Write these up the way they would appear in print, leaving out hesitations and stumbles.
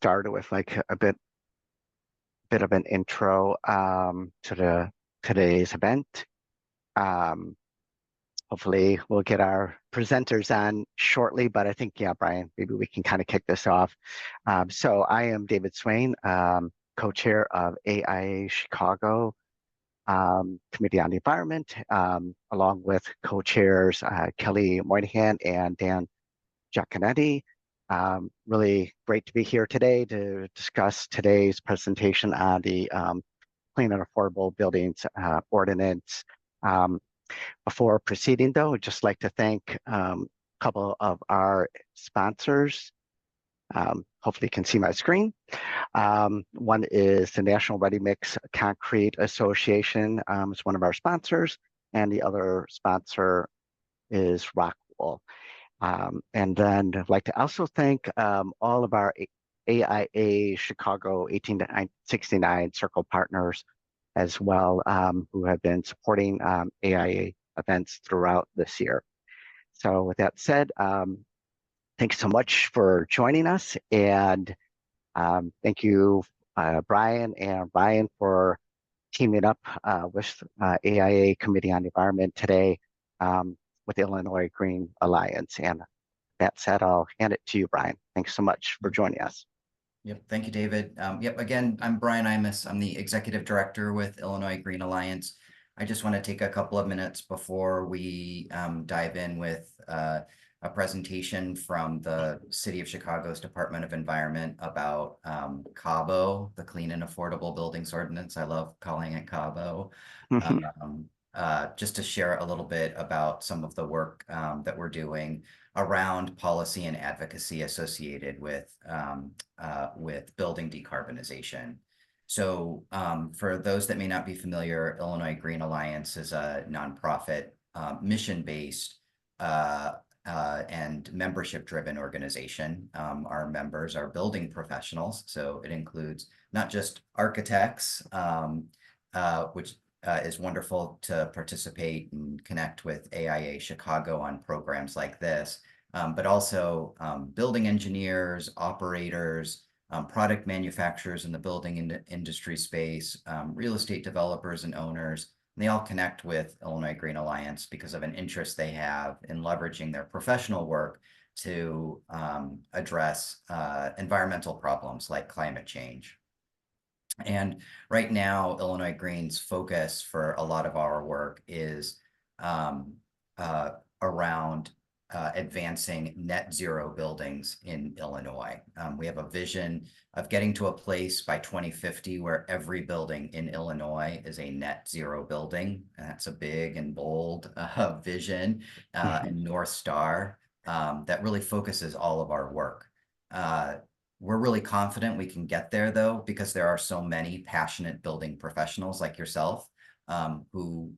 started with like a bit of an intro to today's event. Um, Hopefully we'll get our presenters on shortly, but I think, yeah, Brian, maybe we can kind of kick this off. So I am David Swain, co-chair of AIA Chicago Committee on the Environment, along with co-chairs Kelly Moynihan and Dan Giaconetti. Really great to be here today to discuss today's presentation on the Clean and Affordable Buildings Ordinance. Before proceeding, though, I'd just like to thank a couple of our sponsors. Hopefully you can see my screen. One is the National Ready Mix Concrete Association, is one of our sponsors, and the other sponsor is Rockwool. And then I'd like to also thank all of our AIA Chicago 1869 Circle partners as well, who have been supporting AIA events throughout this year. So with that said, thanks so much for joining us, and thank you, Brian and Ryan, for teaming up with AIA Committee on the Environment today with the Illinois Green Alliance. And that said, I'll hand it to you, Brian. Thanks so much for joining us. Yep, thank you, David. Again, I'm Brian Imus. I'm the Executive Director with Illinois Green Alliance. I just want to take a couple of minutes before we dive in with a presentation from the City of Chicago's Department of Environment about CABO, the Clean and Affordable Buildings Ordinance. I love calling it CABO. Just to share a little bit about some of the work that we're doing around policy and advocacy associated with building decarbonization. So for those that may not be familiar, Illinois Green Alliance is a nonprofit, mission-based and membership-driven organization. Our members are building professionals, so it includes not just architects, which is wonderful to participate and connect with AIA Chicago on programs like this, but also building engineers, operators, product manufacturers in the building industry space, real estate developers and owners. And they all connect with Illinois Green Alliance because of an interest they have in leveraging their professional work to address environmental problems like climate change. And right now, Illinois Green's focus for a lot of our work is around advancing net zero buildings in Illinois. We have a vision of getting to a place by 2050 where every building in Illinois is a net zero building. And that's a big and bold vision and North Star that really focuses all of our work. We're really confident we can get there, though, because there are so many passionate building professionals like yourself who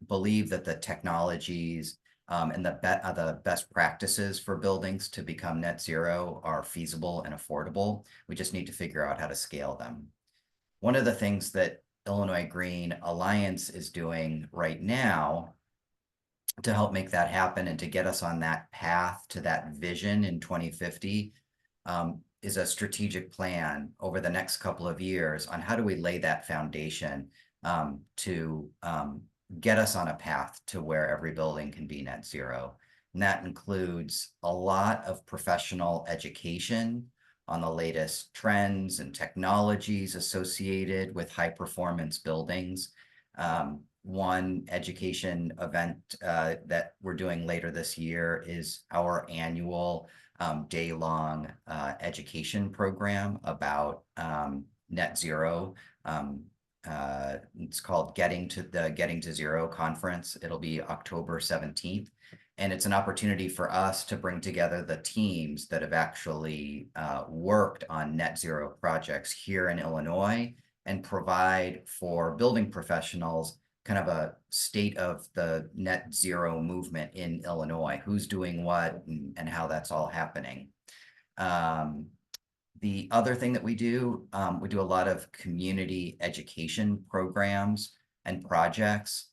believe that the technologies and the best practices for buildings to become net zero are feasible and affordable. We just need to figure out how to scale them. One of the things that Illinois Green Alliance is doing right now to help make that happen and to get us on that path to that vision in 2050 is a strategic plan over the next couple of years on how do we lay that foundation to get us on a path to where every building can be net zero. And that includes a lot of professional education on the latest trends and technologies associated with high performance buildings. One education event that we're doing later this year is our annual day-long education program about net zero. It's called Getting to Zero Conference. It'll be October 17th. And it's an opportunity for us to bring together the teams that have actually worked on net zero projects here in Illinois and provide for building professionals kind of a state of the net zero movement in Illinois, who's doing what and how that's all happening. The other thing that we do a lot of community education programs and projects.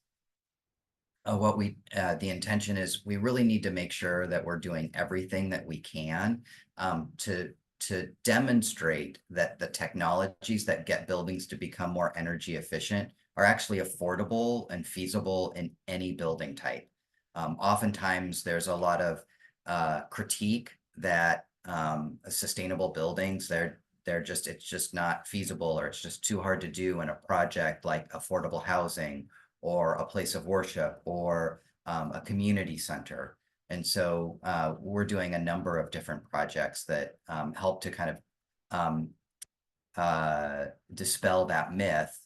The intention is we really need to make sure that we're doing everything that we can to to demonstrate that the technologies that get buildings to become more energy efficient are actually affordable and feasible in any building type. Oftentimes, there's a lot of critique that sustainable buildings, it's just not feasible, or it's just too hard to do in a project like affordable housing or a place of worship or a community center. And so we're doing a number of different projects that help to kind of dispel that myth.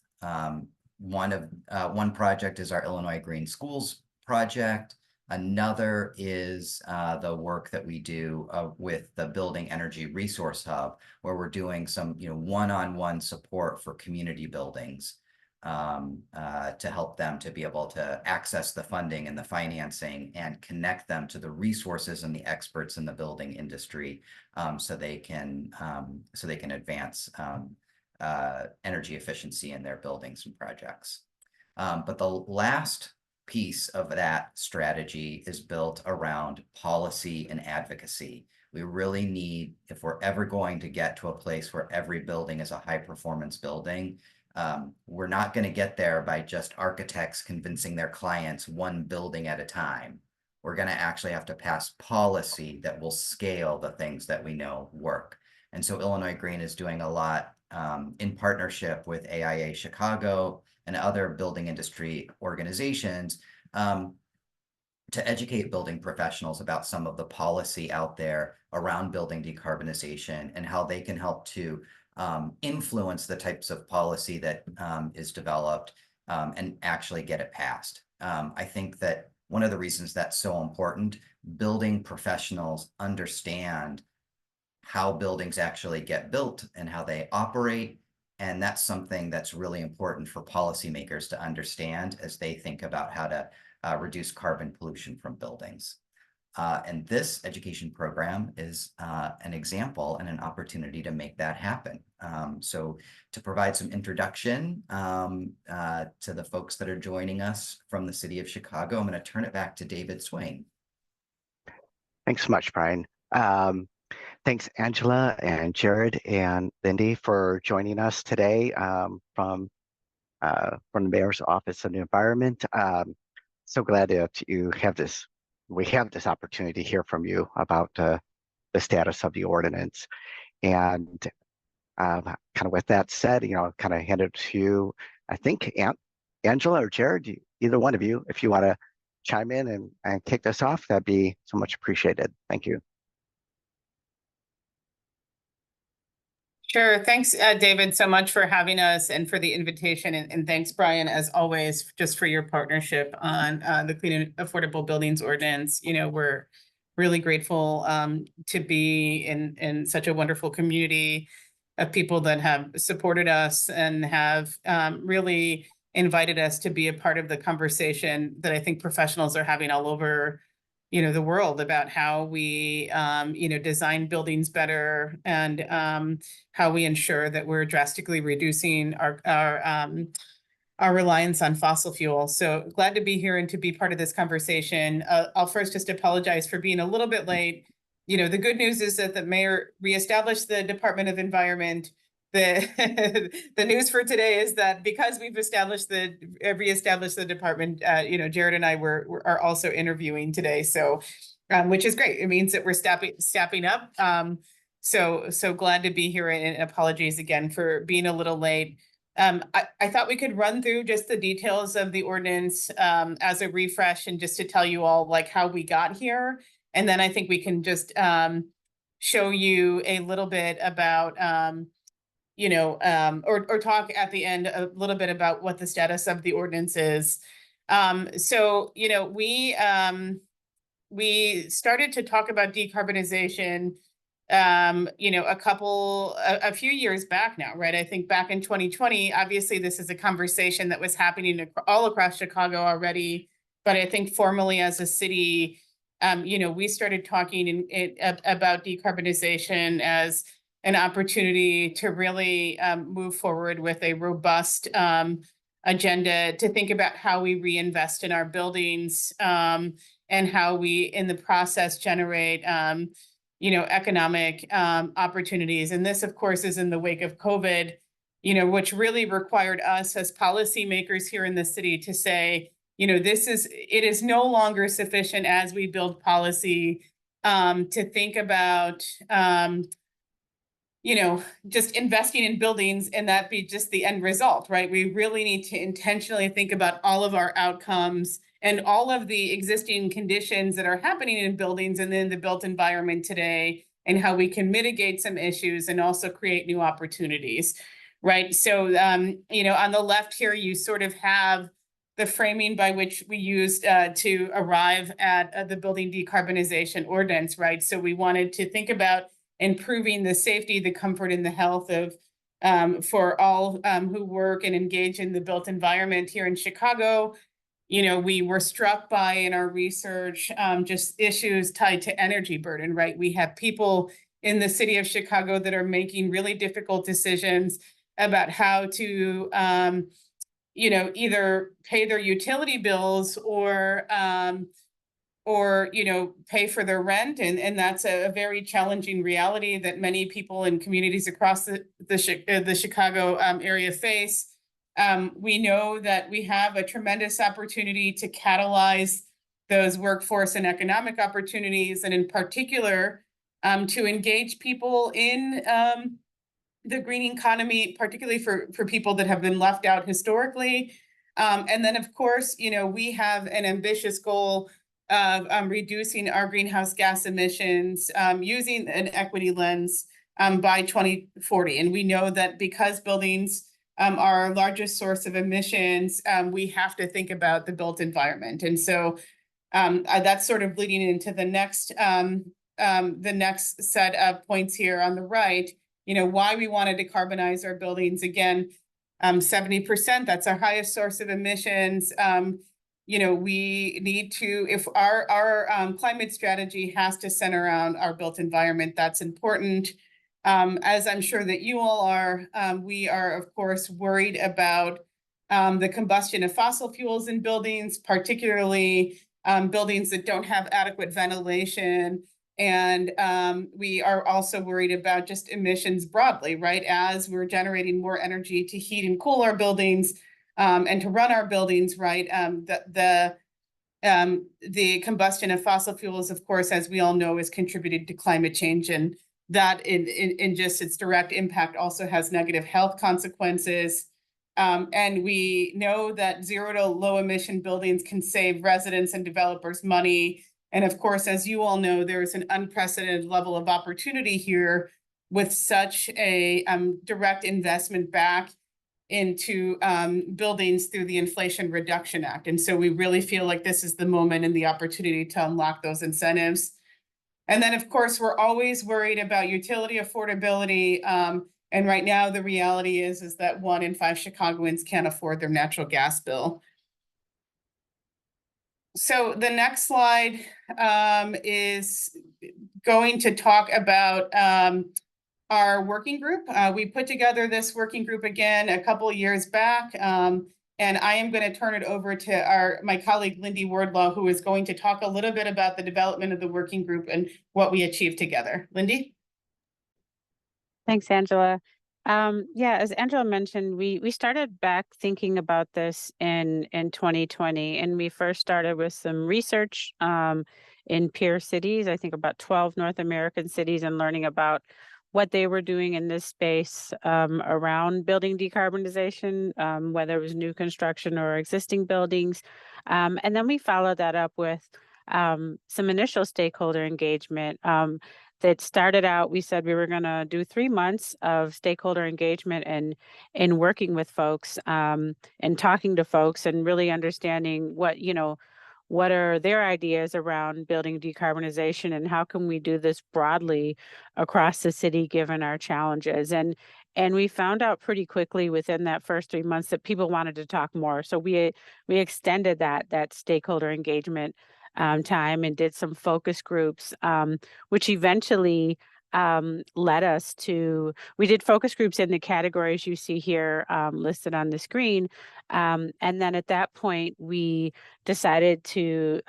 One project is our Illinois Green Schools project. Another is the work that we do with the Building Energy Resource Hub, where we're doing some one-on-one support for community buildings to help them to be able to access the funding and the financing and connect them to the resources and the experts in the building industry, so they can advance energy efficiency in their buildings and projects. But the last piece of that strategy is built around policy and advocacy. We really need, if we're ever going to get to a place where every building is a high performance building, we're not going to get there by just architects convincing their clients one building at a time. We're going to actually have to pass policy that will scale the things that we know work. And so Illinois Green is doing a lot in partnership with AIA Chicago and other building industry organizations to educate building professionals about some of the policy out there around building decarbonization and how they can help to influence the types of policy that is developed and actually get it passed. I think that one of the reasons that's so important, building professionals understand how buildings actually get built and how they operate. And that's something that's really important for policymakers to understand as they think about how to reduce carbon pollution from buildings. And this education program is an example and an opportunity to make that happen. So to provide some introduction to the folks that are joining us from the city of Chicago, I'm going to turn it back to David Swain. Thanks so much, Brian. Thanks, Angela and Jared and Lindy, for joining us today from the Mayor's Office of the Environment. So glad that we have this opportunity to hear from you about the status of the ordinance. And kind of with that said, kind of hand it to you, I think, Angela or Jared, either one of you, if you want to chime in and kick this off, that'd be so much appreciated. Thank you. Sure. Thanks, David, so much for having us and for the invitation. And thanks, Brian, as always, just for your partnership on the Clean and Affordable Buildings Ordinance. We're really grateful to be in such a wonderful community of people that have supported us and have really invited us to be a part of the conversation that I think professionals are having all over the world about how we, design buildings better and how we ensure that we're drastically reducing our reliance on fossil fuel. So glad to be here and to be part of this conversation. I'll first just apologize for being a little bit late. The good news is that the mayor reestablished the Department of Environment. The news for today is that because we've reestablished the department, Jared and I are also interviewing today. So, which is great. It means that we're staffing up. So glad to be here, and apologies again for being a little late. I thought we could run through just the details of the ordinance as a refresh, and just to tell you all how we got here. And then I think we can just show you a little bit about or talk at the end a little bit about what the status of the ordinance is. So, we started to talk about decarbonization, a few years back now, right? I think back in 2020, obviously this is a conversation that was happening all across Chicago already, but I think formally as a city, we started talking about decarbonization as an opportunity to really move forward with a robust agenda to think about how we reinvest in our buildings and how we, in the process, generate economic opportunities. And this, of course, is in the wake of COVID, which really required us as policymakers here in the city to say, it is no longer sufficient as we build policy to think about, just investing in buildings and that be just the end result, right? We really need to intentionally think about all of our outcomes and all of the existing conditions that are happening in buildings and in the built environment today, and how we can mitigate some issues and also create new opportunities, right? So, on the left here, you sort of have the framing by which we used to arrive at the building decarbonization ordinance, right? So we wanted to think about improving the safety, the comfort, and the health of for all who work and engage in the built environment here in Chicago. We were struck by in our research just issues tied to energy burden, right? We have people in the city of Chicago that are making really difficult decisions about how to either pay their utility bills or pay for their rent. And that's a very challenging reality that many people in communities across the Chicago area face. We know that we have a tremendous opportunity to catalyze those workforce and economic opportunities, and in particular, to engage people in the green economy, particularly for people that have been left out historically. And then, of course, we have an ambitious goal of reducing our greenhouse gas emissions using an equity lens by 2040. And we know that because buildings are our largest source of emissions, we have to think about the built environment. And so that's sort of leading into the next set of points here on the right, why we want to decarbonize our buildings. Again, 70%, that's our highest source of emissions. We need to, if our climate strategy has to center around our built environment, that's important. As I'm sure that you all are, we are, of course, worried about the combustion of fossil fuels in buildings, particularly buildings that don't have adequate ventilation. And we are also worried about just emissions broadly, right? As we're generating more energy to heat and cool our buildings and to run our buildings, right? The combustion of fossil fuels, of course, as we all know, is contributed to climate change, and that in just its direct impact also has negative health consequences. And we know that zero to low emission buildings can save residents and developers money. And of course, as you all know, there is an unprecedented level of opportunity here with such a direct investment back into buildings through the Inflation Reduction Act. And so we really feel like this is the moment and the opportunity to unlock those incentives. And then, of course, we're always worried about utility affordability. And right now, the reality is that 1 in 5 Chicagoans can't afford their natural gas bill. So the next slide is going to talk about our working group. We put together this working group again a couple of years back. And I am going to turn it over to my colleague, Lindy Wardlaw, who is going to talk a little bit about the development of the working group and what we achieved together. Lindy? Thanks, Angela. As Angela mentioned, we started back thinking about this in 2020, and we first started with some research in peer cities, I think about 12 North American cities, and learning about what they were doing in this space around building decarbonization, whether it was new construction or existing buildings. And then we followed that up with some initial stakeholder engagement. That started out, we said we were going to do 3 months of stakeholder engagement and working with folks and talking to folks and really understanding what are their ideas around building decarbonization and how can we do this broadly across the city given our challenges. And we found out pretty quickly within that first 3 months that people wanted to talk more. So we extended that stakeholder engagement time and did some focus groups, which eventually led us to, we did focus groups in the categories you see here listed on the screen. And then at that point, we decided to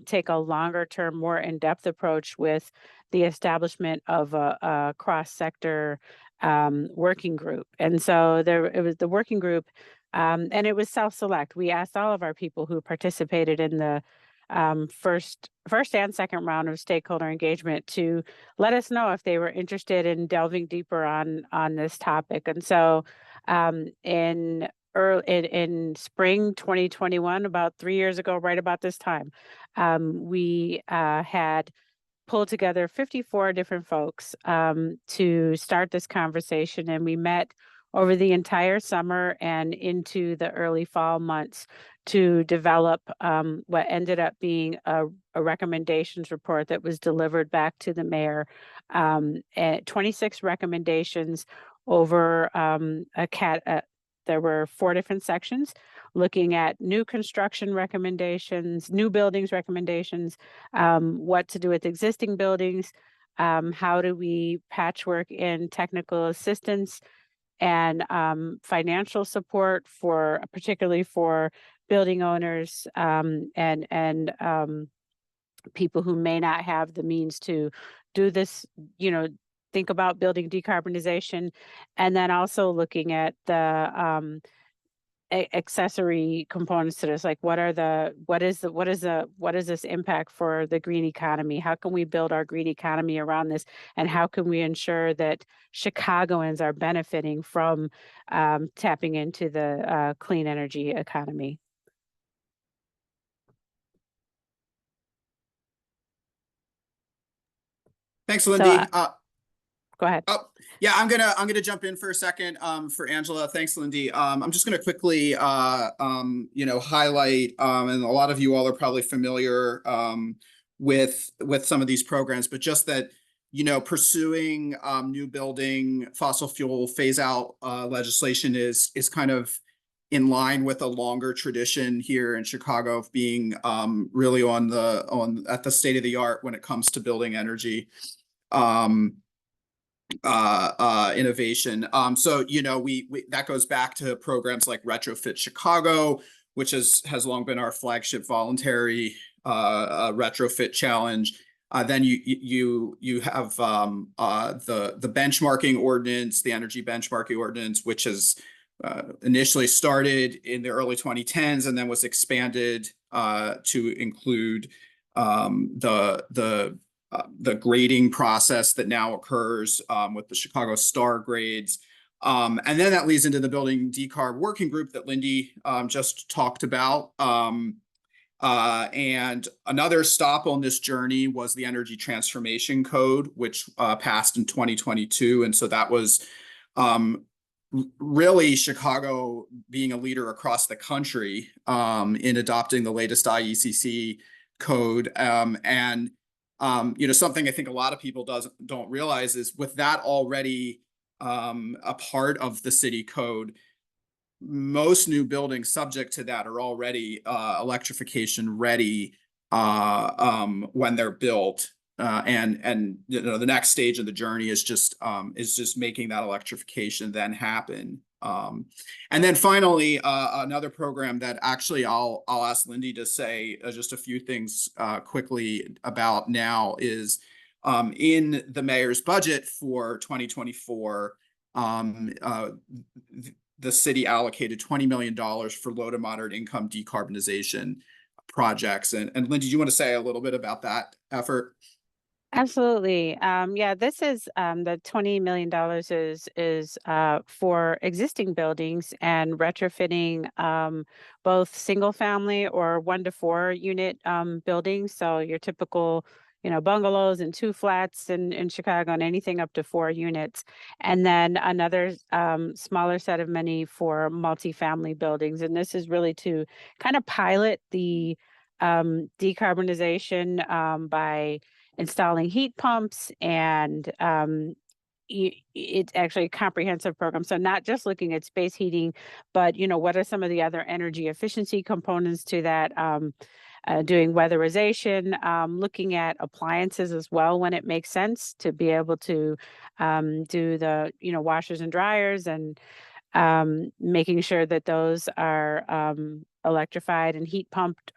take a longer term, more in-depth approach with the establishment of a cross-sector working group. And so it was the working group, and it was self-select. We asked all of our people who participated in the first and second round of stakeholder engagement to let us know if they were interested in delving deeper on this topic. And so in spring 2021, about 3 years ago, right about this time, we had pulled together 54 different folks to start this conversation, and we met over the entire summer and into the early fall months to develop what ended up being a recommendations report that was delivered back to the mayor. 26 recommendations over there were 4 different sections looking at new construction recommendations, new buildings recommendations, what to do with existing buildings, how do we patchwork in technical assistance and financial support particularly for building owners and people who may not have the means to do this, think about building decarbonization, and then also looking at the accessory components to this, like what is this impact for the green economy? How can we build our green economy around this? And how can we ensure that Chicagoans are benefiting from tapping into the clean energy economy? Thanks, Lindy. Go ahead. Oh, yeah, I'm gonna jump in for a second for Angela. Thanks, Lindy. I'm just gonna quickly highlight, and a lot of you all are probably familiar with some of these programs, but just that, pursuing new building fossil fuel phase out legislation is kind of in line with a longer tradition here in Chicago of being really at the state of the art when it comes to building energy innovation. So that goes back to programs like Retrofit Chicago, which has long been our flagship voluntary retrofit challenge. Then you have the benchmarking ordinance, the energy benchmarking ordinance, which has initially started in the early 2010s and then was expanded to include the grading process that now occurs with the Chicago Star grades. And then that leads into the building decarb working group that Lindy just talked about. And another stop on this journey was the Energy Transformation Code, which passed in 2022. And so that was really Chicago being a leader across the country in adopting the latest IECC code. Something I think a lot of people don't realize is with that already a part of the city code, most new buildings subject to that are already electrification ready when they're built. And the next stage of the journey is just making that electrification then happen. And then finally, another program that actually I'll ask Lindy to say just a few things quickly about now is in the mayor's budget for 2024, the city allocated $20 million for low to moderate income decarbonization projects. And Lindy, do you want to say a little bit about that effort? Absolutely. Yeah, this is the $20 million is for existing buildings and retrofitting both single family or 1 to 4 unit buildings. So your typical, bungalows and 2 flats in Chicago and anything up to 4 units. And then another smaller set of money for multifamily buildings. And this is really to kind of pilot the decarbonization by installing heat pumps, and it's actually a comprehensive program. So not just looking at space heating, but what are some of the other energy efficiency components to that? Doing weatherization, looking at appliances as well when it makes sense to be able to do the washers and dryers, and making sure that those are electrified and heat pumped.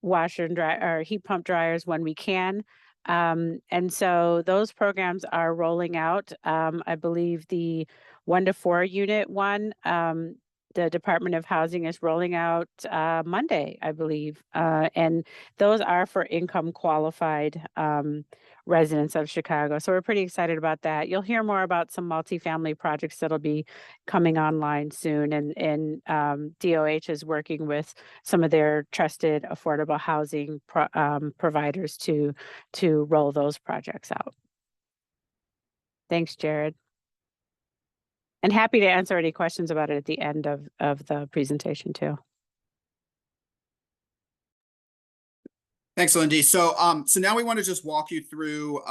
Washer and dry or heat pump dryers when we can. And so those programs are rolling out. I believe the 1 to 4 unit one, the Department of Housing is rolling out Monday, I believe. And those are for income qualified residents of Chicago. So we're pretty excited about that. You'll hear more about some multifamily projects that'll be coming online soon. And DOH is working with some of their trusted affordable housing providers to roll those projects out. Thanks, Jared. And happy to answer any questions about it at the end of the presentation too. Thanks, Lindy. So now we want to just walk you through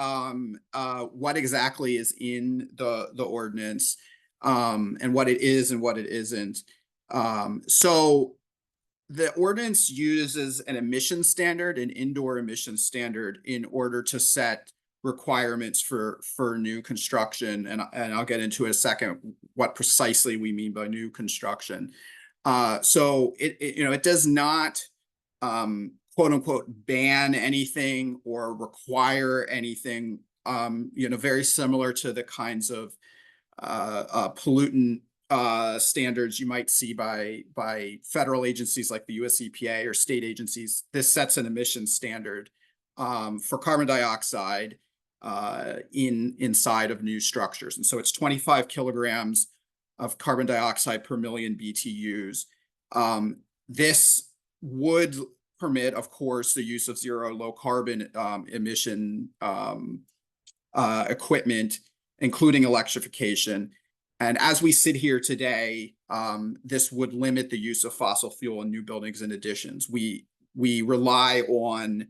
what exactly is in the ordinance, and what it is and what it isn't. So the ordinance uses an emission standard, an indoor emission standard, in order to set requirements for new construction, and I'll get into in a second what precisely we mean by new construction. So it does not quote unquote ban anything or require anything, very similar to the kinds of pollutant standards you might see by federal agencies like the US EPA or state agencies. This sets an emission standard for carbon dioxide inside of new structures. And so it's 25 kilograms of carbon dioxide per million BTUs. This would permit, of course, the use of zero low carbon emission equipment, including electrification. And as we sit here today, this would limit the use of fossil fuel in new buildings and additions. We rely on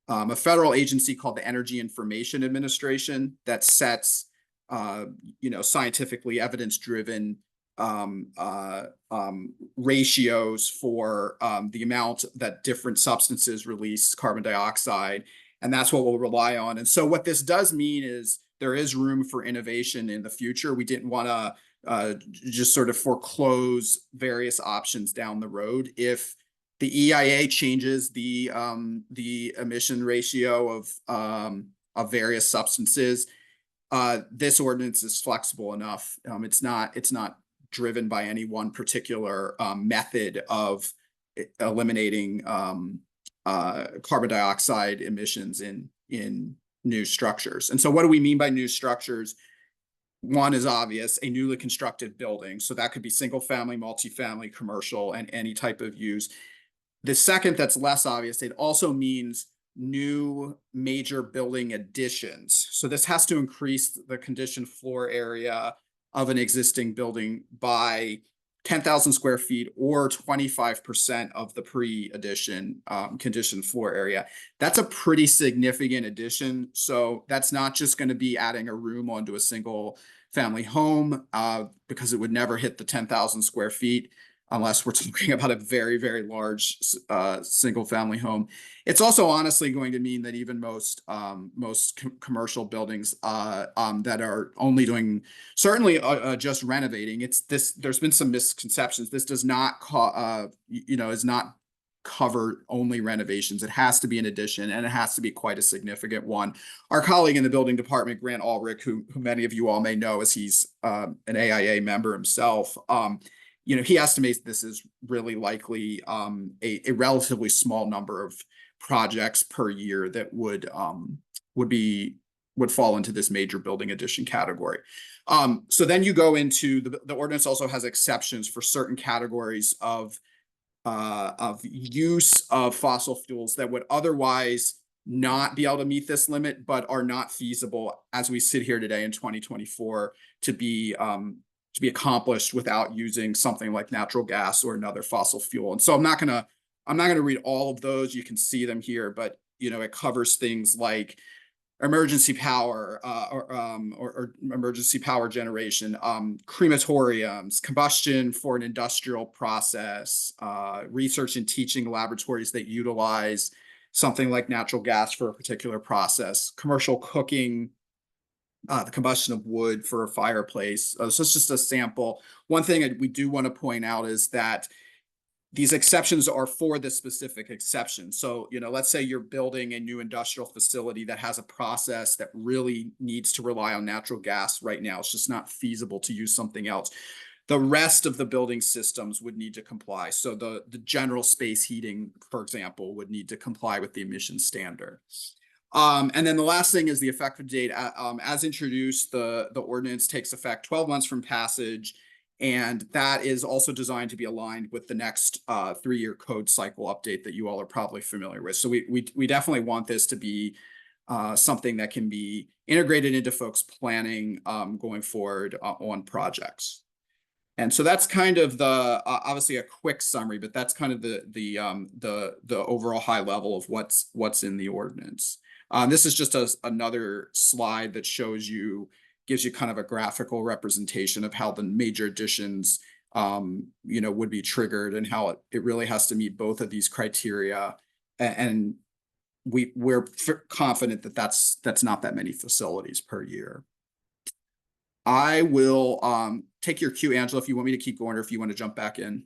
a federal agency called the Energy Information Administration that sets, scientifically evidence-driven ratios for the amount that different substances release carbon dioxide, and that's what we'll rely on. And so what this does mean is there is room for innovation in the future. We didn't want to just sort of foreclose various options down the road. If the EIA changes the emission ratio of various substances, this ordinance is flexible enough. It's not driven by any one particular method of eliminating carbon dioxide emissions in new structures. And so what do we mean by new structures? One is obvious, a newly constructed building. So that could be single family, multifamily, commercial, and any type of use. The second that's less obvious, it also means new major building additions. So this has to increase the conditioned floor area of an existing building by 10,000 square feet or 25% of the pre-addition conditioned floor area. That's a pretty significant addition. So that's not just going to be adding a room onto a single family home because it would never hit the 10,000 square feet unless we're talking about a very, very large single family home. It's also honestly going to mean that even most commercial buildings that are only doing, certainly just renovating, there's been some misconceptions. This does not, is not cover only renovations. It has to be an addition, and it has to be quite a significant one. Our colleague in the building department, Grant Ulrich, who many of you all may know as he's an AIA member himself, he estimates this is really likely a relatively small number of projects per year that would fall into this major building addition category. So then you go into the ordinance also has exceptions for certain categories of use of fossil fuels that would otherwise not be able to meet this limit, but are not feasible as we sit here today in 2024 to be accomplished without using something like natural gas or another fossil fuel. And so I'm not gonna read all of those. You can see them here, but it covers things like emergency power or emergency power generation, crematoriums, combustion for an industrial process, research and teaching laboratories that utilize something like natural gas for a particular process, commercial cooking, the combustion of wood for a fireplace. So it's just a sample. One thing we do want to point out is that these exceptions are for this specific exception. So, you know, let's say you're building a new industrial facility that has a process that really needs to rely on natural gas right now. It's just not feasible to use something else. The rest of the building systems would need to comply. So the general space heating, for example, would need to comply with the emission standard. And then the last thing is the effective date. As introduced, the ordinance takes effect 12 months from passage, and that is also designed to be aligned with the next 3-year code cycle update that you all are probably familiar with. So we definitely want this to be something that can be integrated into folks' planning going forward on projects. And so that's kind of the obviously a quick summary, but that's kind of the overall high level of what's in the ordinance. This is just another slide that gives you kind of a graphical representation of how the major additions you know, would be triggered, and how it really has to meet both of these criteria. And we're confident that that's not that many facilities per year. I will take your cue, Angela, if you want me to keep going, or if you want to jump back in.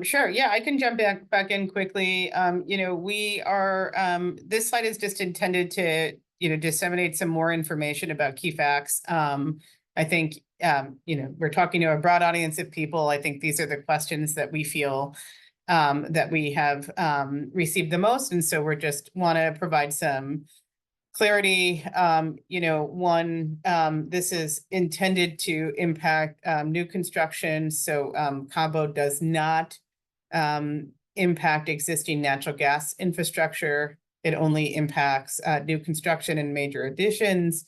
Sure. Yeah, I can jump back in quickly. You know, we are, this slide is just intended to, you know, disseminate some more information about key facts. I think, you know, we're talking to a broad audience of people. I think these are the questions that we feel that we have received the most. And so we're just want to provide some clarity. You know, one, this is intended to impact new construction. So Cabo does not impact existing natural gas infrastructure. It only impacts new construction and major additions.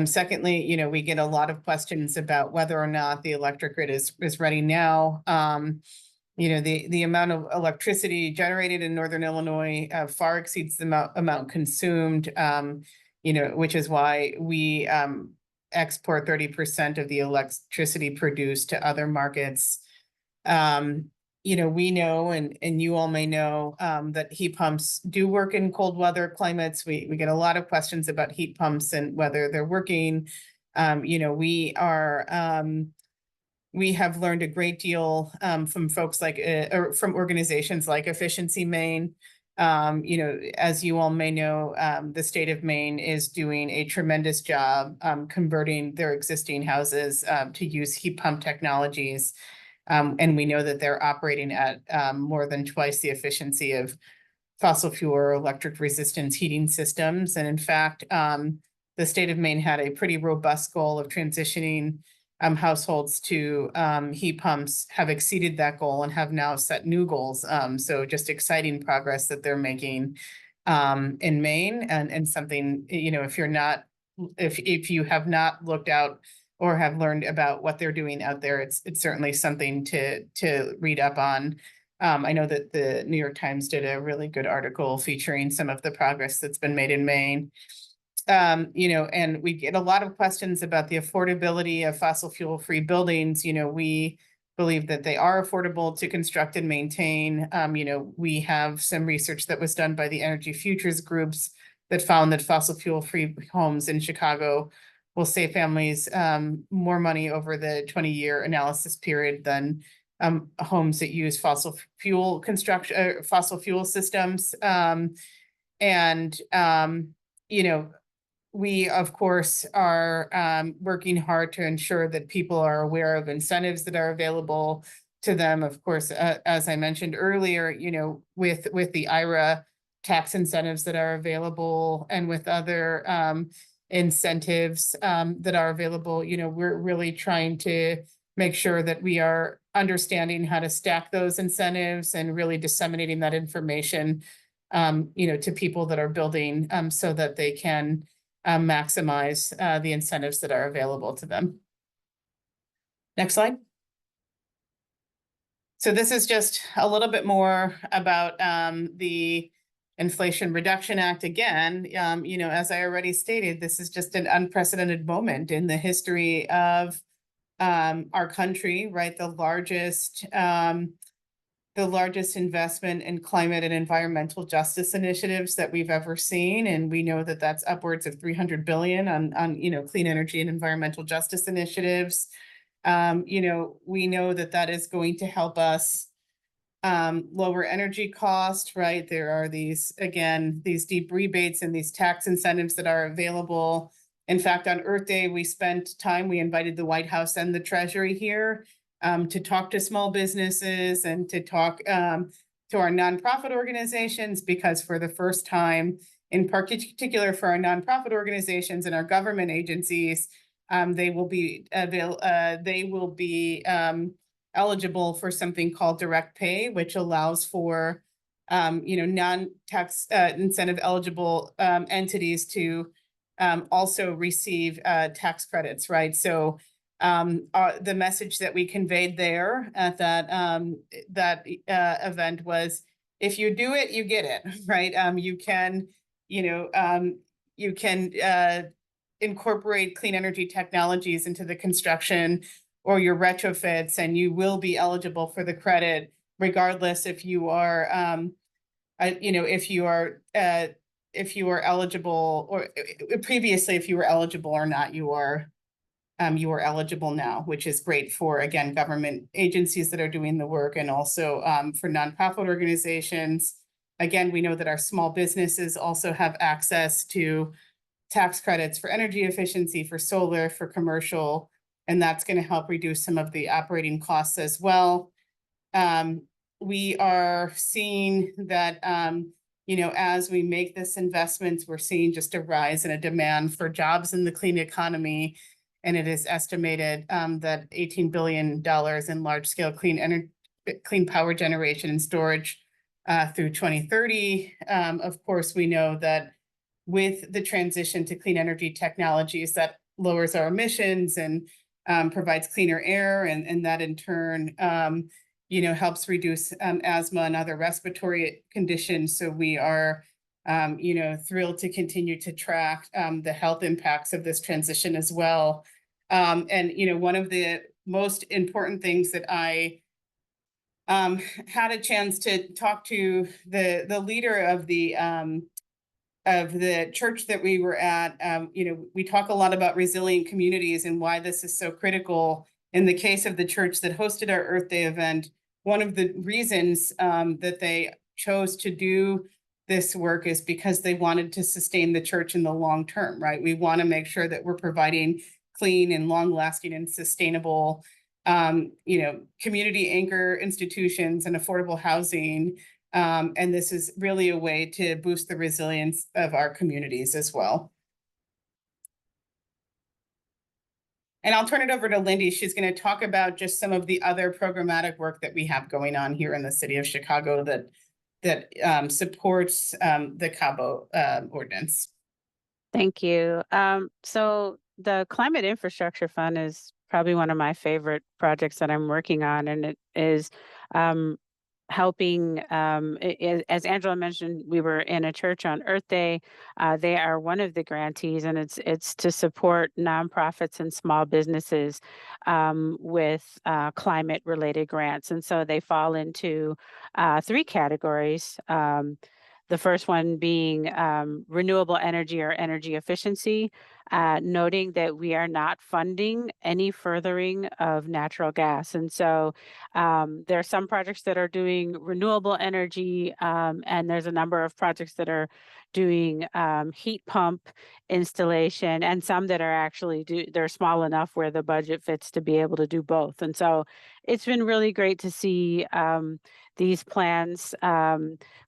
Secondly, you know, we get a lot of questions about whether or not the electric grid is ready now. You know, the amount of electricity generated in Northern Illinois far exceeds the amount consumed, you know, which is why we export 30% of the electricity produced to other markets. You know, we know, and you all may know, that heat pumps do work in cold weather climates. We get a lot of questions about heat pumps and whether they're working. You know, we have learned a great deal from folks like, or from organizations like Efficiency Maine. You know, as you all may know, the state of Maine is doing a tremendous job converting their existing houses to use heat pump technologies. And we know that they're operating at more than twice the efficiency of fossil fuel or electric resistance heating systems. And in fact, the state of Maine had a pretty robust goal of transitioning households to heat pumps, have exceeded that goal and have now set new goals. So just exciting progress that they're making in Maine, and something, you know, if you have not looked out or have learned about what they're doing out there, it's certainly something to read up on. I know that the New York Times did a really good article featuring some of the progress that's been made in Maine. You know, and we get a lot of questions about the affordability of fossil fuel-free buildings. You know, we believe that they are affordable to construct and maintain. You know, we have some research that was done by the Energy Futures groups that found that fossil fuel-free homes in Chicago will save families more money over the 20-year analysis period than homes that use fossil fuel systems. You know, we, of course, are working hard to ensure that people are aware of incentives that are available to them. Of course, as I mentioned earlier, you know, with the IRA tax incentives that are available, and with other incentives that are available, you know, we're really trying to make sure that we are understanding how to stack those incentives and really disseminating that information, you know, to people that are building, so that they can maximize the incentives that are available to them. Next slide. So this is just a little bit more about the Inflation Reduction Act. Again, you know, as I already stated, this is just an unprecedented moment in the history of our country, right? The largest investment in climate and environmental justice initiatives that we've ever seen. And we know that that's upwards of $300 billion on, you know, clean energy and environmental justice initiatives. You know, we know that that is going to help us lower energy cost, right? There are these, again, these deep rebates and these tax incentives that are available. In fact, on Earth Day, we spent time, we invited the White House and the Treasury here to talk to small businesses and to talk to our nonprofit organizations, because for the first time, in particular for our nonprofit organizations and our government agencies, they will be eligible for something called direct pay, which allows for you know, non-tax incentive eligible entities to also receive tax credits, right? So the message that we conveyed there at that event was, if you do it, you get it, right? You can, you can incorporate clean energy technologies into the construction or your retrofits, and you will be eligible for the credit, regardless if you are, if you are eligible, or previously if you were eligible or not. You are eligible now, which is great for, again, government agencies that are doing the work, and also for nonprofit organizations. Again, we know that our small businesses also have access to tax credits for energy efficiency, for solar, for commercial, and that's going to help reduce some of the operating costs as well. We are seeing that, as we make this investments, we're seeing just a rise in a demand for jobs in the clean economy. And it is estimated that $18 billion in large-scale clean power generation and storage through 2030. Of course, we know that with the transition to clean energy technologies, that lowers our emissions and provides cleaner air, and that in turn, helps reduce asthma and other respiratory conditions. So we are, thrilled to continue to track the health impacts of this transition as well. And one of the most important things that I had a chance to talk to the leader of the church that we were at. We talk a lot about resilient communities and why this is so critical. In the case of the church that hosted our Earth Day event, one of the reasons that they chose to do this work is because they wanted to sustain the church in the long term, right? We want to make sure that we're providing clean and long-lasting and sustainable, community anchor institutions and affordable housing. And this is really a way to boost the resilience of our communities as well. And I'll turn it over to Lindy. She's going to talk about just some of the other programmatic work that we have going on here in the city of Chicago that supports the Cabo ordinance. Thank you. So the Climate Infrastructure Fund is probably one of my favorite projects that I'm working on, and it is helping, as Angela mentioned, we were in a church on Earth Day. They are one of the grantees, and it's to support nonprofits and small businesses with climate-related grants. And so they fall into 3 categories. The first one being renewable energy or energy efficiency, noting that we are not funding any furthering of natural gas. And so there are some projects that are doing renewable energy, and there's a number of projects that are doing heat pump installation, and some that are actually they're small enough where the budget fits to be able to do both. And so it's been really great to see these plans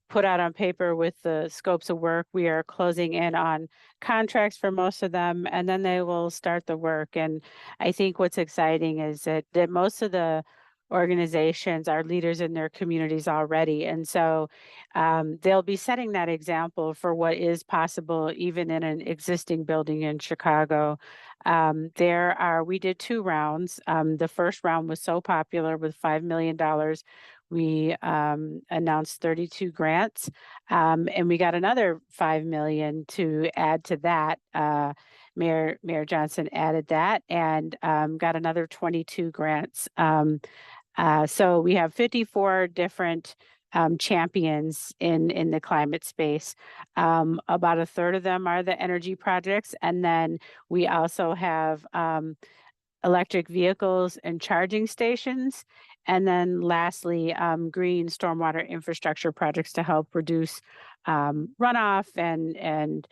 put out on paper with the scopes of work. We are closing in on contracts for most of them, and then they will start the work. And I think what's exciting is that most of the organizations are leaders in their communities already. And so they'll be setting that example for what is possible even in an existing building in Chicago. We did 2 rounds. The first round was so popular with $5 million. We announced 32 grants, and we got another $5 million to add to that. Mayor Johnson added that and got another 22 grants. So we have 54 different champions in the climate space. About a third of them are the energy projects, and then we also have electric vehicles and charging stations. And then lastly, green stormwater infrastructure projects to help reduce runoff and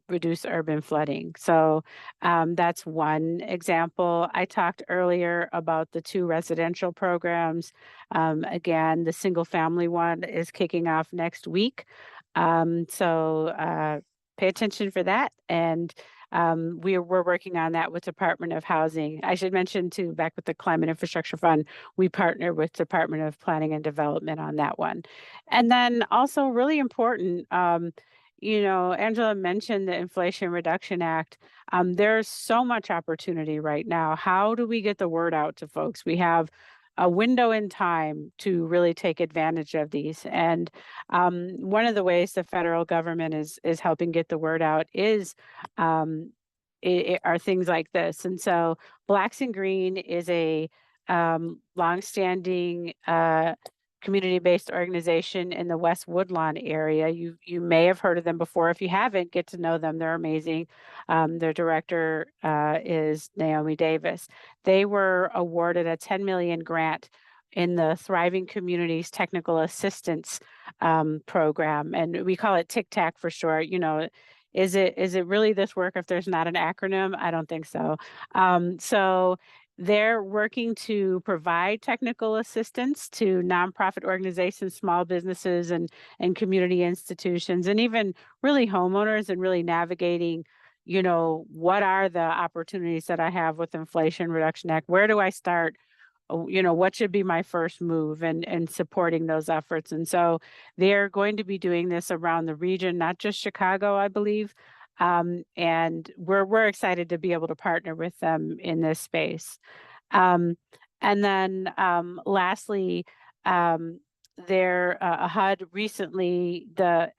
reduce urban flooding. So that's one example. I talked earlier about the 2 residential programs. Again, the single family one is kicking off next week. So pay attention for that. And we're working on that with Department of Housing. I should mention too, back with the Climate Infrastructure Fund, we partner with Department of Planning and Development on that one. And then also really important, Angela mentioned the Inflation Reduction Act. There's so much opportunity right now. How do we get the word out to folks? We have a window in time to really take advantage of these. And one of the ways the federal government is helping get the word out is are things like this. And so Blacks and Green is a longstanding community-based organization in the West Woodlawn area. You may have heard of them before. If you haven't, get to know them. They're amazing. Their director is Naomi Davis. They were awarded a $10 million grant in the Thriving Communities Technical Assistance program, and we call it TICTAC for short. Is it really this work if there's not an acronym? I don't think so. So they're working to provide technical assistance to nonprofit organizations, small businesses, and community institutions, and even really homeowners, and really navigating, what are the opportunities that I have with Inflation Reduction Act? Where do I start? What should be my first move and supporting those efforts? And so they're going to be doing this around the region, not just Chicago, I believe. And we're excited to be able to partner with them in this space. And then lastly, their HUD recently, the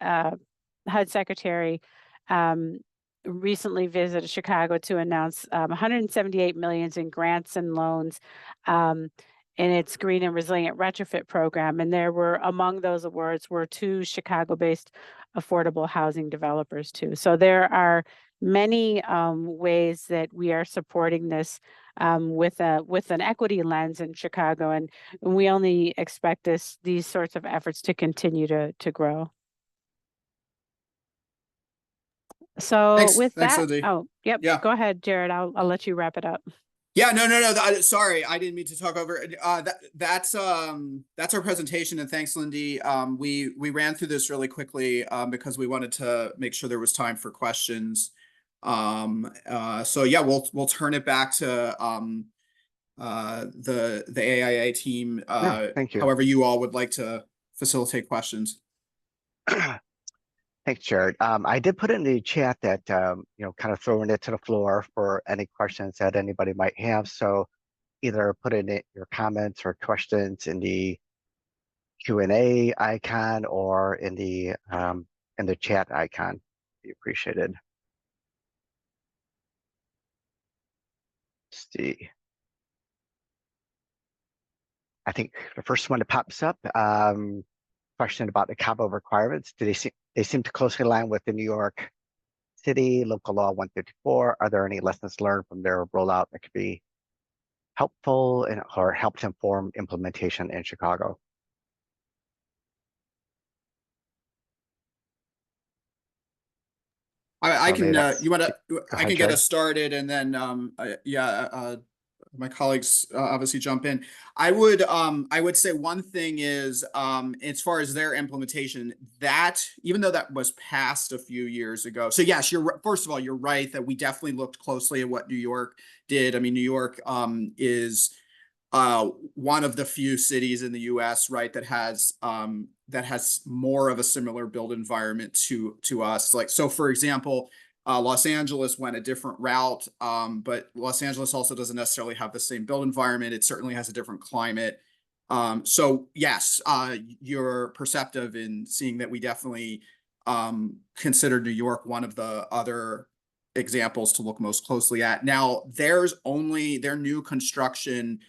HUD secretary recently visited Chicago to announce 178 million in grants and loans in its Green and Resilient Retrofit program. And there were, among those awards, were 2 Chicago-based affordable housing developers too. So there are many ways that we are supporting this with an equity lens in Chicago, and we only expect these sorts of efforts to continue to grow. So Thanks, with that, Lindsay. oh, yep, Yeah. Go ahead, Jared. I'll let you wrap it up. Yeah, no. Sorry, I didn't mean to talk over. That's our presentation, and thanks, Lindy. We ran through this really quickly because we wanted to make sure there was time for questions. So yeah, we'll turn it back to the AIA team. Thank you. However you all would like to facilitate questions. Thanks, Jared. I did put in the chat that, kind of throwing it to the floor for any questions that anybody might have. So either put in your comments or questions in the Q&A icon or in the chat icon. Be appreciated. Let's see. I think the first one that pops up, question about the Cabo requirements. They seem to closely align with the New York City Local Law 154. Are there any lessons learned from their rollout that could be helpful or help to inform implementation in Chicago? I can I can get Jared. us started, and then my colleagues obviously jump in. I would say one thing is as far as their implementation, that even though that was passed a few years ago. So yes, first of all, you're right that we definitely looked closely at what New York did. I mean, New York is one of the few cities in the US, right, that has more of a similar built environment to us. Like, so for example, Los Angeles went a different route, but Los Angeles also doesn't necessarily have the same built environment. It certainly has a different climate. So yes, you're perceptive in seeing that we definitely consider New York one of the other examples to look most closely at. Now, their new construction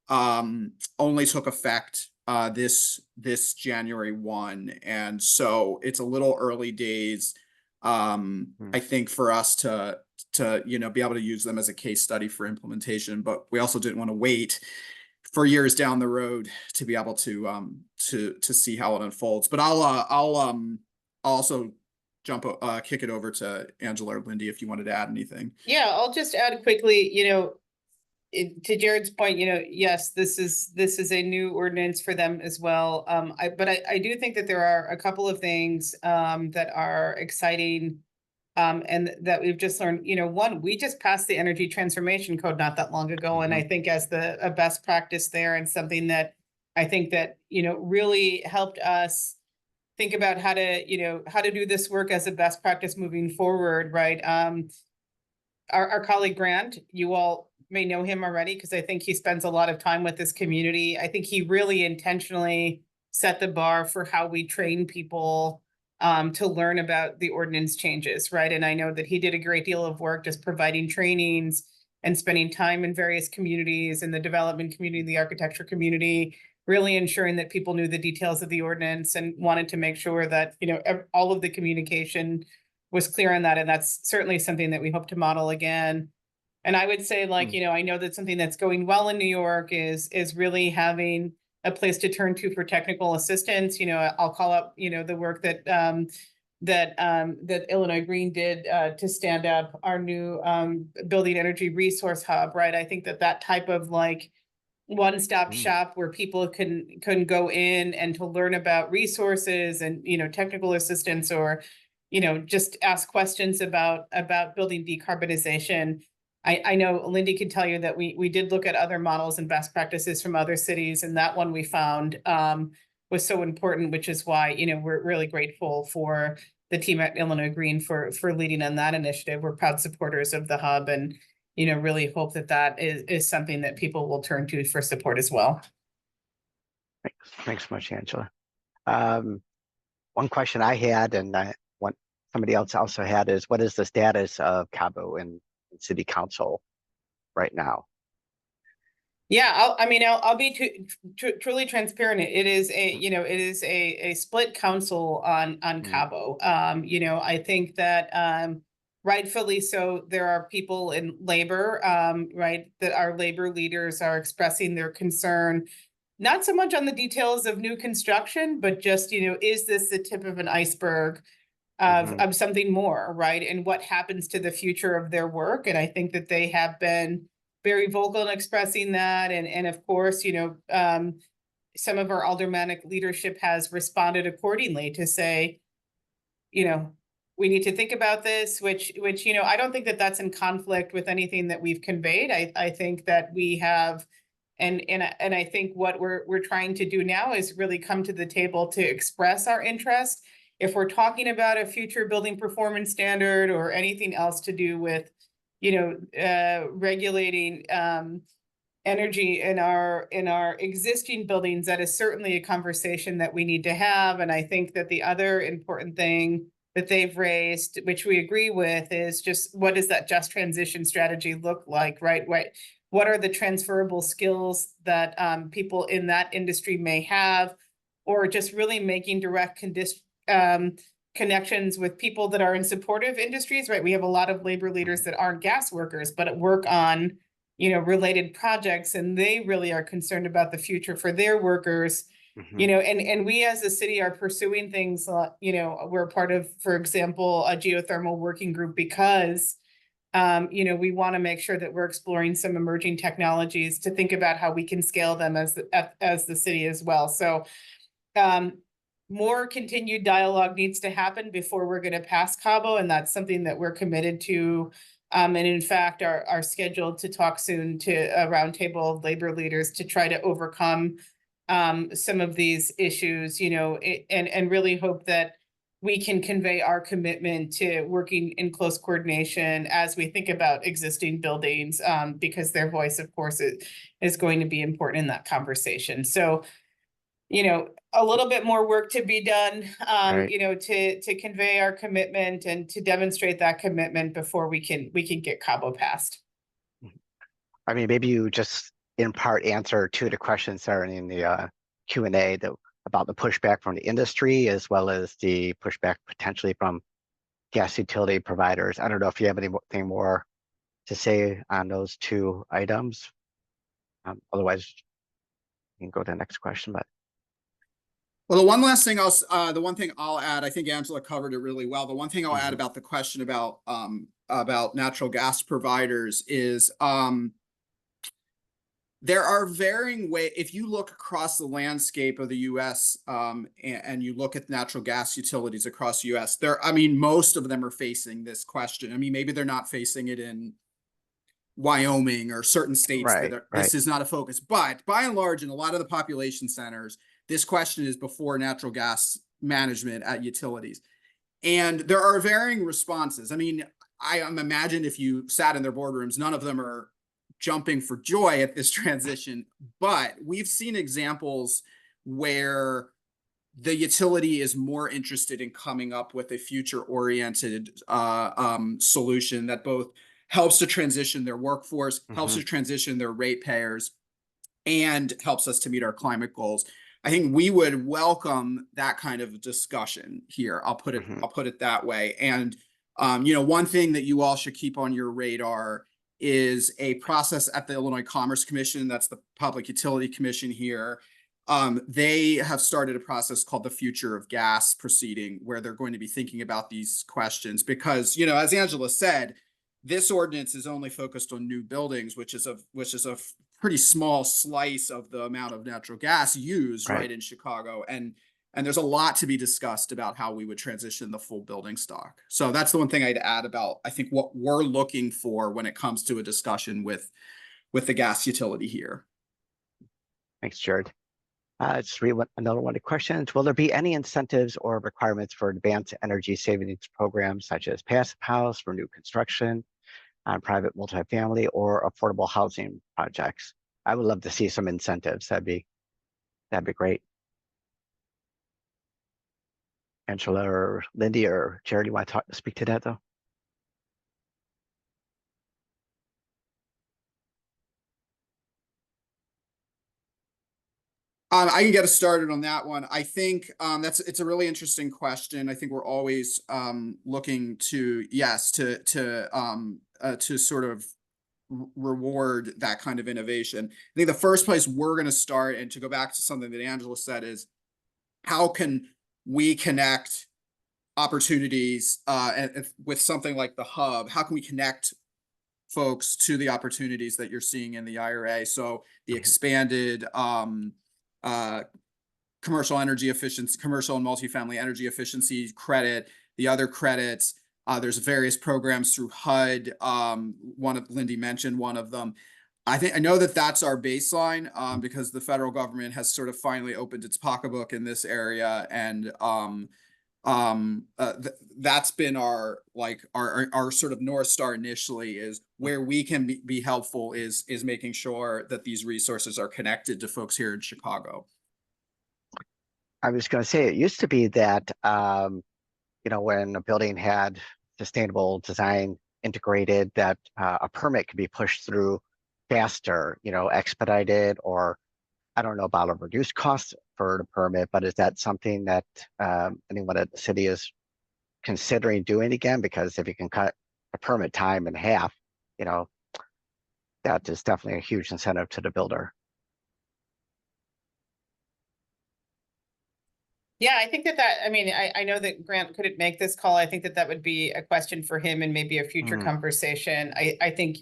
only took effect this January 1, and so it's a little early days I think for us to be able to use them as a case study for implementation, but we also didn't want to wait for years down the road to be able to see how it unfolds. But I'll also kick it over to Angela or Lindy if you wanted to add anything. Yeah, I'll just add quickly, to Jared's point, yes, this is a new ordinance for them as well. But I do think that there are a couple of things that are exciting and that we've just learned. One, we just passed the Energy Transformation Code not that long ago, and I think as a best practice there, and something that I think that really helped us think about how to do this work as a best practice moving forward, right? Our colleague Grant, you all may know him already because I think he spends a lot of time with this community. I think he really intentionally set the bar for how we train people to learn about the ordinance changes, right? And I know that he did a great deal of work just providing trainings and spending time in various communities, in the development community, the architecture community, really ensuring that people knew the details of the ordinance and wanted to make sure that, all of the communication was clear on that. And that's certainly something that we hope to model again. And I would say, I know that something that's going well in New York is really having a place to turn to for technical assistance. I'll call up, the work that Illinois Green did to stand up our new building energy resource hub, right? I think that type of one-stop shop where people can go in and to learn about resources and technical assistance, or just ask questions about building decarbonization. I know Lindy can tell you that we did look at other models and best practices from other cities, and that one we found was so important, which is why we're really grateful for the team at Illinois Green for leading on that initiative. We're proud supporters of the hub, and really hope that is something that people will turn to for support as well. Thanks so much, Angela. One question I had, and somebody else also had, is what is the status of Cabo in City Council right now? Yeah, I'll be truly transparent. It is a split council on Cabo. I think that rightfully so, there are people in labor, right, that our labor leaders are expressing their concern, not so much on the details of new construction, but just, is this the tip of an iceberg of something more, right? And what happens to the future of their work? And I think that they have been very vocal in expressing that. And of course, some of our aldermanic leadership has responded accordingly to say, we need to think about this, which I don't think that that's in conflict with anything that we've conveyed. I think that we have, and I think what we're trying to do now is really come to the table to express our interest. If we're talking about a future building performance standard or anything else to do with, regulating energy in our existing buildings, that is certainly a conversation that we need to have. And I think that the other important thing that they've raised, which we agree with, is just what does that just transition strategy look like, right? What are the transferable skills that people in that industry may have, or just really making direct connections with people that are in supportive industries, right? We have a lot of labor leaders that aren't gas workers, but work on, related projects, and they really are concerned about the future for their workers. And we as a city are pursuing things, we're part of, for example, a geothermal working group because, we want to make sure that we're exploring some emerging technologies to think about how we can scale them as the city as well. So more continued dialogue needs to happen before we're going to pass Cabo, and that's something that we're committed to. And in fact, are scheduled to talk soon to a roundtable of labor leaders to try to overcome some of these issues, and really hope that we can convey our commitment to working in close coordination as we think about existing buildings, because their voice, of course, is going to be important in that conversation. So, a little bit more work to be done, Right. to convey our commitment and to demonstrate that commitment before we can get Cabo passed. I mean, maybe you just in part answer two of the questions that are in the Q&A about the pushback from the industry, as well as the pushback potentially from gas utility providers. I don't know if you have anything more to say on those two items. Otherwise, you can go to the next question. But well, the one thing I'll add, I think Angela covered it really well. The one thing I'll add about the question about natural gas providers is there are varying ways. If you look across the landscape of the U.S. And you look at natural gas utilities across the U.S., most of them are facing this question. I mean, maybe they're not facing it in Wyoming or certain states this is not a focus, but by and large, in a lot of the population centers, this question is before natural gas management at utilities. And there are varying responses. I mean, I imagine if you sat in their boardrooms, none of them are jumping for joy at this transition, but we've seen examples where the utility is more interested in coming up with a future-oriented solution that both helps to transition their workforce, helps to transition their ratepayers, and helps us to meet our climate goals. I think we would welcome that kind of discussion here. I'll put it that way. And one thing that you all should keep on your radar is a process at the Illinois Commerce Commission. That's the Public Utility Commission here. They have started a process called the Future of Gas proceeding, where they're going to be thinking about these questions because, as Angela said, this ordinance is only focused on new buildings, which is a pretty small slice of the amount of natural gas used right in Chicago. And there's a lot to be discussed about how we would transition the full building stock. So that's the one thing I'd add about, I think, what we're looking for when it comes to a discussion with the gas utility here. Thanks, Jared. Let's read another one of the questions. Will there be any incentives or requirements for advanced energy savings programs such as passive house for new construction on private multifamily or affordable housing projects? I would love to see some incentives. That'd be great. Angela or Lindy or Jared, you want to speak to that though? I can get us started on that one. I think it's a really interesting question. I think we're always looking to sort of reward that kind of innovation. I think the first place we're going to start, and to go back to something that Angela said, is how can we connect opportunities and with something like the hub? How can we connect folks to the opportunities that you're seeing in the IRA? So the expanded commercial energy efficiency, commercial and multifamily energy efficiency credit, the other credits. There's various programs through HUD. Lindy mentioned one of them. I know that that's our baseline because the federal government has sort of finally opened its pocketbook in this area, and that's been our sort of North Star initially, is where we can be helpful is making sure that these resources are connected to folks here in Chicago. I was going to say, it used to be that, when a building had sustainable design integrated, that a permit could be pushed through faster, expedited, or I don't know about a reduced cost for the permit, but is that something that anyone at the city is considering doing again? Because if you can cut a permit time in half, that is definitely a huge incentive to the builder. Yeah, I think I know that Grant couldn't make this call. I think that would be a question for him and maybe a future conversation. I think,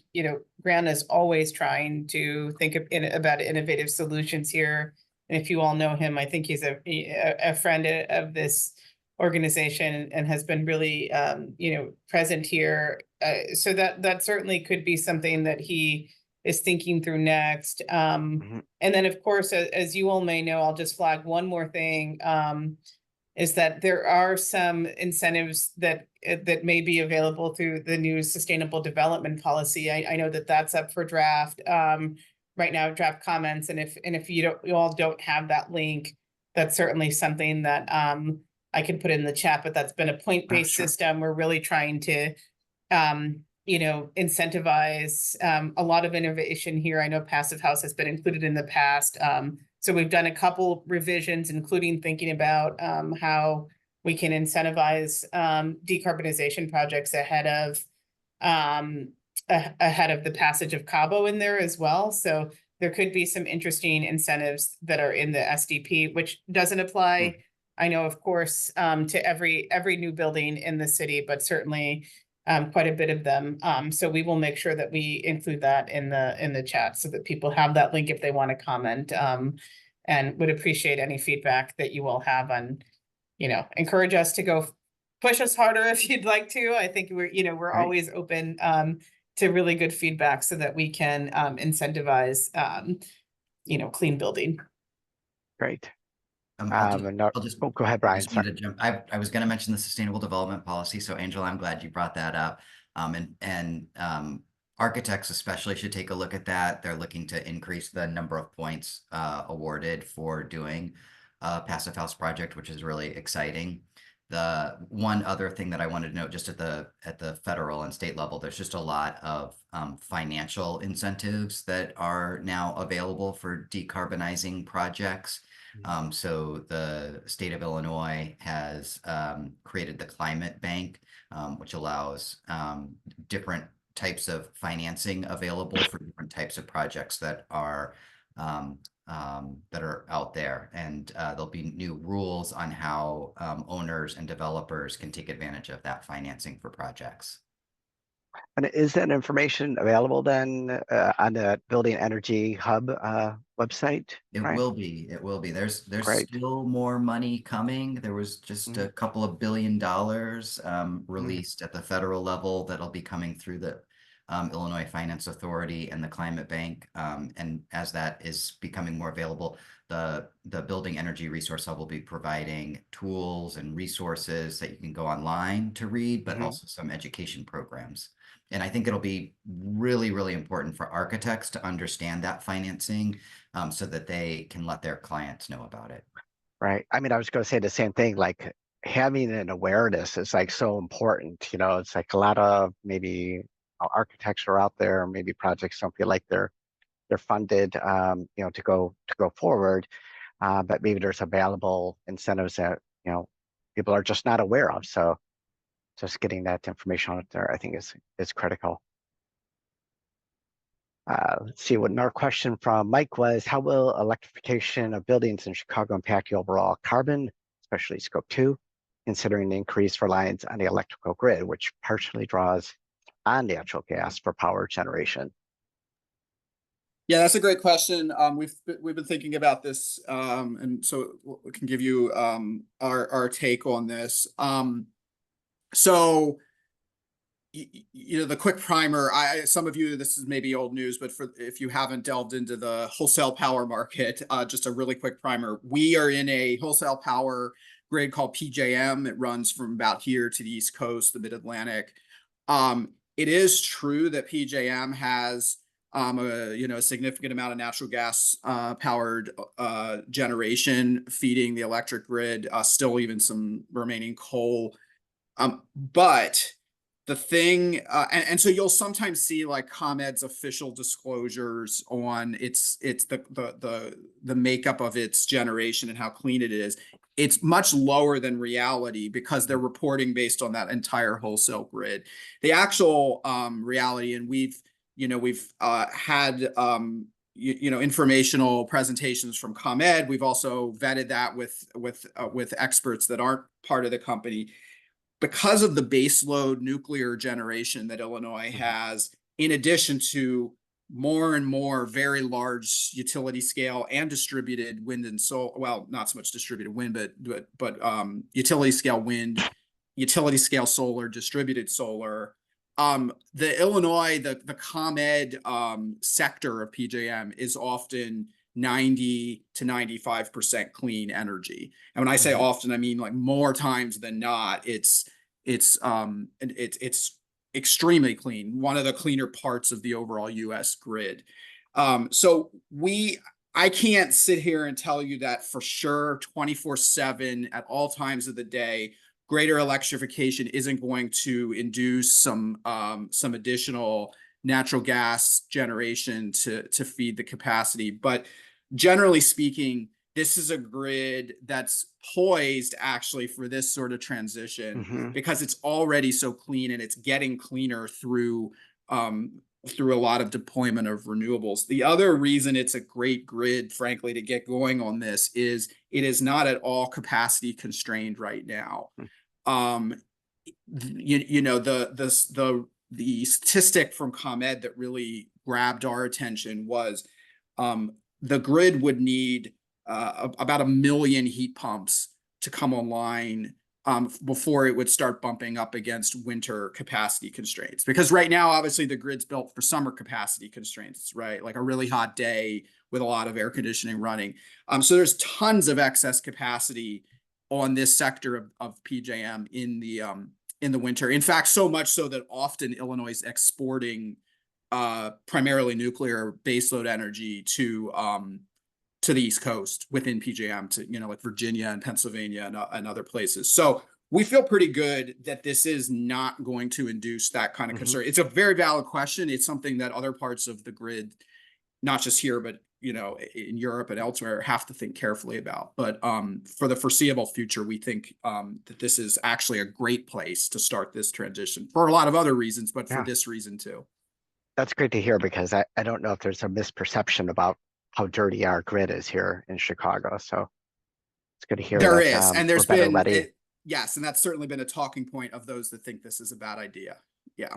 Grant is always trying to think about innovative solutions here. And if you all know him, I think he's a friend of this organization and has been really, present here. So that certainly could be something that he is thinking through next. And then, of course, as you all may know, I'll just flag one more thing, is that there are some incentives that may be available through the new sustainable development policy. I know that that's up for draft right now, draft comments. And if you all don't have that link, that's certainly something that I can put in the chat, but that's been a point-based system. We're really trying to incentivize a lot of innovation here. I know Passive House has been included in the past. So we've done a couple revisions, including thinking about how we can incentivize decarbonization projects ahead of the passage of Cabo in there as well. So there could be some interesting incentives that are in the SDP, which doesn't apply, I know, of course, to every new building in the city, but certainly quite a bit of them. So we will make sure that we include that in the chat so that people have that link if they want to comment, and would appreciate any feedback that you all have on, encourage us to go push us harder if you'd like to. I think we're Right. always open to really good feedback so that we can incentivize clean building. Great. I'll just go ahead, Brian. just wanted to jump. I was going to mention the sustainable development policy. So Angela, I'm glad you brought that up. And architects especially should take a look at that. They're looking to increase the number of points awarded for doing a passive house project, which is really exciting. The one other thing that I wanted to note, just at the federal and state level, there's just a lot of financial incentives that are now available for decarbonizing projects. So the state of Illinois has created the Climate Bank, which allows different types of financing available for different types of projects that are out there. And there'll be new rules on how owners and developers can take advantage of that financing for projects. And is that information available then on the Building Energy Hub website? It will be. It will be. There's Great. still more money coming. There was just a couple of $1 billion released at the federal level that'll be coming through the Illinois Finance Authority and the Climate Bank. And as that is becoming more available, the Building Energy Resource Hub will be providing tools and resources that you can go online to read, but also some education programs. And I think it'll be really, really important for architects to understand that financing so that they can let their clients know about it. Right. I mean, I was going to say the same thing, like having an awareness is like so important. It's like a lot of maybe architects are out there, maybe projects don't feel like they're funded, to go forward. But maybe there's available incentives that, people are just not aware of. So just getting that information out there, I think is critical. Let's see, what our question from Mike was, how will electrification of buildings in Chicago impact the overall carbon, especially scope 2, considering the increased reliance on the electrical grid, which partially draws on natural gas for power generation? Yeah, that's a great question. We've been thinking about this, and so we can give you our take on this. So, the quick primer, some of you, this is maybe old news, but if you haven't delved into the wholesale power market, just a really quick primer. We are in a wholesale power grid called PJM. It runs from about here to the East Coast, the Mid-Atlantic. It is true that PJM has a significant amount of natural gas powered generation feeding the electric grid, still even some remaining coal. But the thing, and so you'll sometimes see like ComEd's official disclosures on the makeup of its generation and how clean it is. It's much lower than reality because they're reporting based on that entire wholesale grid. The actual reality, and we've had informational presentations from ComEd. We've also vetted that with experts that aren't part of the company. Because of the baseload nuclear generation that Illinois has, in addition to more and more very large utility scale and distributed wind and solar, well, not so much distributed wind, but utility scale wind, utility scale solar, distributed solar. The Illinois, the ComEd sector of PJM is often 90 to 95% clean energy. And when I say often, I mean like more times than not, it's extremely clean, one of the cleaner parts of the overall US grid. So I can't sit here and tell you that for sure 24/7 at all times of the day, greater electrification isn't going to induce some additional natural gas generation to feed the capacity. But generally speaking, this is a grid that's poised actually for this sort of transition Mhm. because it's already so clean and it's getting cleaner through through a lot of deployment of renewables. The other reason it's a great grid, frankly, to get going on this is it is not at all capacity constrained right now. You know, the statistic from ComEd that really grabbed our attention was the grid would need about 1 million heat pumps to come online before it would start bumping up against winter capacity constraints. Because right now, obviously, the grid's built for summer capacity constraints, right? Like a really hot day with a lot of air conditioning running. So there's tons of excess capacity on this sector of PJM in the winter. In fact, so much so that often Illinois is exporting primarily nuclear baseload energy to the East Coast within PJM to, you know, like Virginia and Pennsylvania and other places. So we feel pretty good that this is not going to induce that kind of concern. It's a very valid question. It's something that other parts of the grid, not just here, but, you know, in Europe and elsewhere, have to think carefully about. But for the foreseeable future, we think that this is actually a great place to start this transition for a lot of other reasons, but for this reason too. That's great to hear, because I don't know if there's a misperception about how dirty our grid is here in Chicago. So it's good to hear There that, is, and there's we're better been, ready. yes, and that's certainly been a talking point of those that think this is a bad idea. Yeah.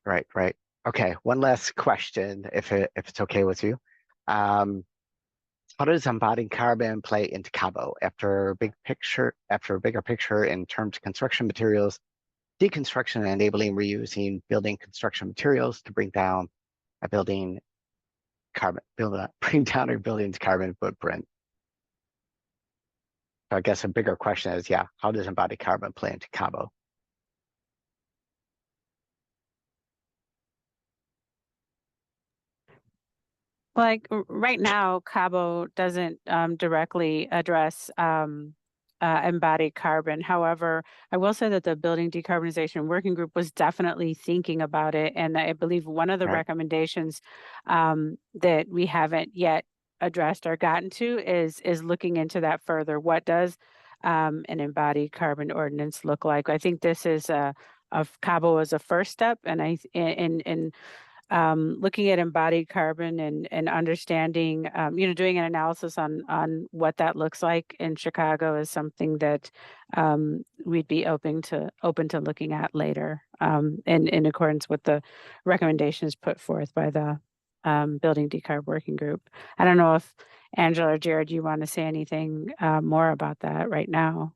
Right, right. Okay, one last question, if it's okay with you. How does embodied carbon play into Cabo after a bigger picture in terms of construction materials, deconstruction, and enabling reusing building construction materials to bring down a building's carbon footprint? So I guess a bigger question is, how does embodied carbon play into Cabo? Like right now, Cabo doesn't directly address embodied carbon. However, I will say that the Building Decarbonization Working Group was definitely thinking about it. And I believe one of the recommendations that we haven't yet addressed or gotten to is looking into that further. What does an embodied carbon ordinance look like? I think this is of Cabo as a first step, and looking at embodied carbon and understanding, doing an analysis on what that looks like in Chicago is something that we'd be open to looking at later, in accordance with the recommendations put forth by the Building Decarb Working Group. I don't know if Angela or Jared, you want to say anything more about that right now?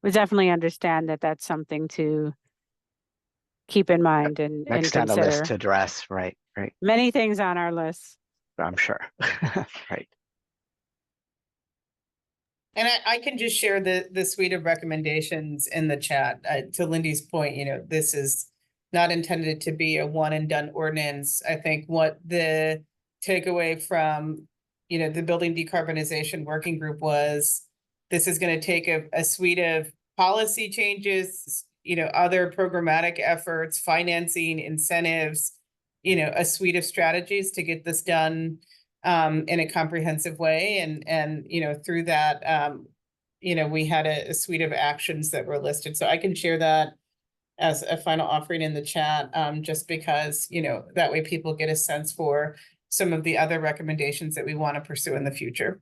We definitely understand that that's something to keep in mind and Next on the consider. list to address, right. Many things on our list. I'm sure. Right. And I can just share the suite of recommendations in the chat. To Lindy's point, this is not intended to be a one and done ordinance. I think what the takeaway from, the Building Decarbonization Working Group was, this is going to take a suite of policy changes, other programmatic efforts, financing, incentives, a suite of strategies to get this done in a comprehensive way. And through that, we had a suite of actions that were listed. So I can share that as a final offering in the chat, just because, that way people get a sense for some of the other recommendations that we want to pursue in the future.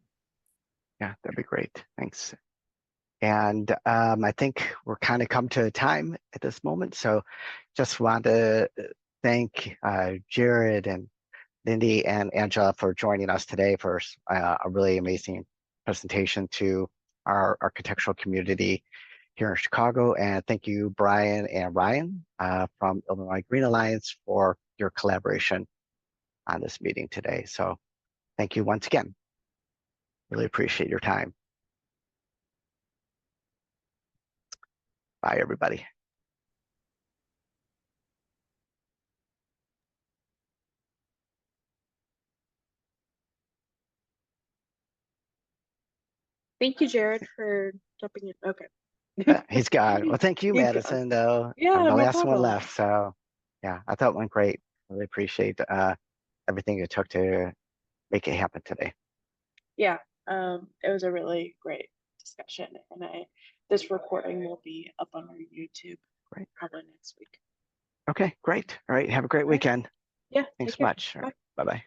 Yeah, that'd be great. Thanks. And I think we're kind of come to a time at this moment. So just want to thank Jared and Lindy and Angela for joining us today for a really amazing presentation to our architectural community here in Chicago. And thank you, Brian and Ryan from Illinois Green Alliance, for your collaboration on this meeting today. So thank you once again. Really appreciate your time. Bye, everybody. Thank you, Jared, for jumping in. Okay. He's gone. Well, thank you, He's Madison, though. Yeah, I'm the no last one problem. left. So yeah, I thought it went great. Really appreciate everything it took to make it happen today. Yeah, It was a really great discussion, and this recording will be up on our YouTube Great. probably next week. Okay, great. All right. Have a great right. weekend. Yeah. Thanks take care. much. Bye. Bye-bye.